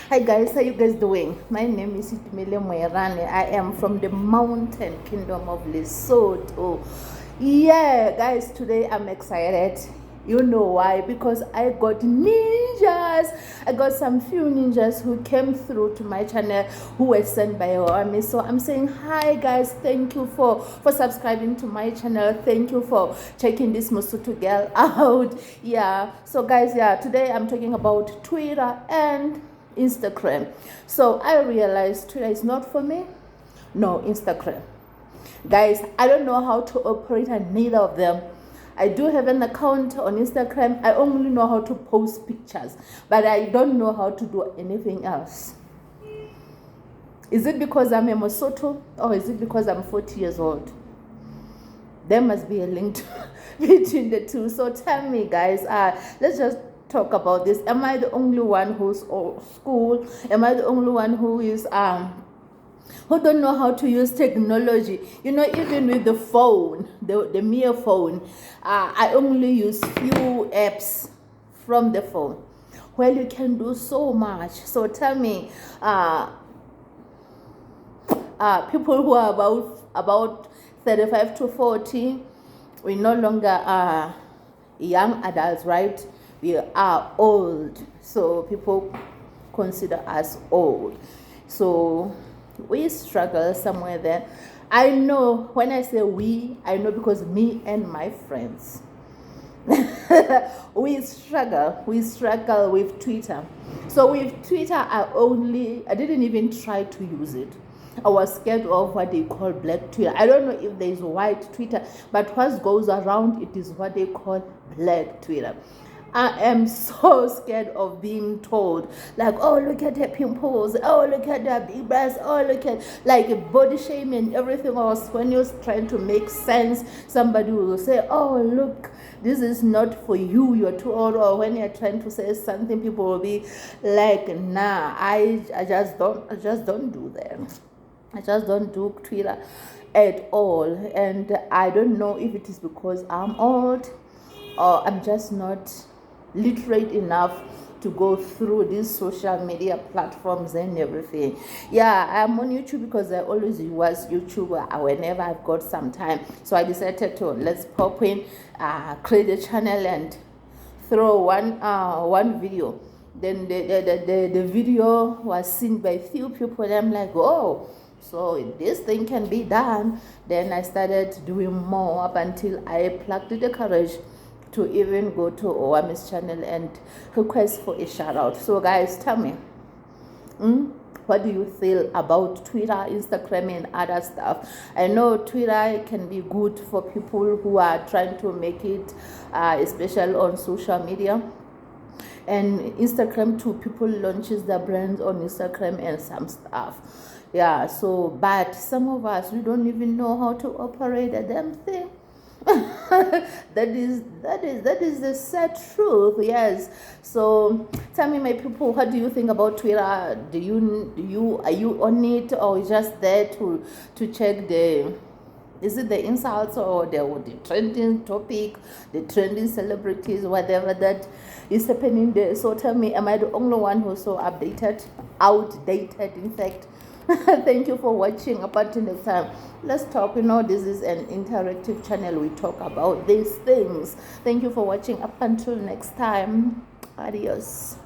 Hi guys, how you guys doing? My name is Itumele Moerane. I am from the mountain kingdom of Lesotho. Yeah, guys, today I'm excited. You know why? Because I got ninjas. I got some few ninjas who came through to my channel who were sent by Oami. So I'm saying hi guys, thank you for subscribing to my channel. Thank you for checking this Mosotho girl out. Yeah. So guys, yeah, today I'm talking about Twitter and Instagram. So I realized Twitter is not for me. No, Instagram. Guys, I don't know how to operate on neither of them. I do have an account on Instagram. I only know how to post pictures, but I don't know how to do anything else. Is it because I'm a Mosotho or is it because I'm 40 years old? There must be a link between the two. So tell me guys, let's just talk about this. Am I the only one who's old school? Am I the only one who is who don't know how to use technology? You know, even with the phone, the mere phone, I only use few apps from the phone. Well, you can do so much. So tell me, people who are about 35 to 40, we no longer are young adults, right? We are old, so people consider us old. So we struggle somewhere there. I know when I say we, I know because me and my friends we struggle with Twitter. So with Twitter, I didn't even try to use it. I was scared of what they call black Twitter. I don't know if there is white Twitter, but what goes around it is what they call black Twitter. I am so scared of being told, like, oh, look at her pimples, oh, look at her big breasts, oh, look at, like, body shaming, everything else. When you're trying to make sense, somebody will say, oh, look, this is not for you, you're too old. Or when you're trying to say something, people will be like, nah, I just don't do that. I just don't do Twitter at all. And I don't know if it is because I'm old or I'm just not literate enough to go through these social media platforms and everything. Yeah, I'm on YouTube because I always was YouTuber whenever I've got some time. So I decided to let's pop in, create a channel and throw one video. Then the video was seen by few people and I'm like, oh, so this thing can be done. Then I started doing more up until I plucked the courage to even go to Oami's channel and request for a shout out. So guys, tell me, what do you feel about Twitter, Instagram and other stuff? I know Twitter can be good for people who are trying to make it especially on social media, and Instagram too, people launches their brands on Instagram and some stuff. Yeah, so but some of us, we don't even know how to operate a damn thing. that is the sad truth. Yes. So tell me, my people, what do you think about Twitter? Are you on it, or just there to check is it the insults or the trending topic, the trending celebrities, whatever that is happening there? So tell me, am I the only one who's so outdated in fact? Thank you for watching. Up until next time, let's talk. You know, this is an interactive channel. We talk about these things. Thank you for watching. Up until next time, adios.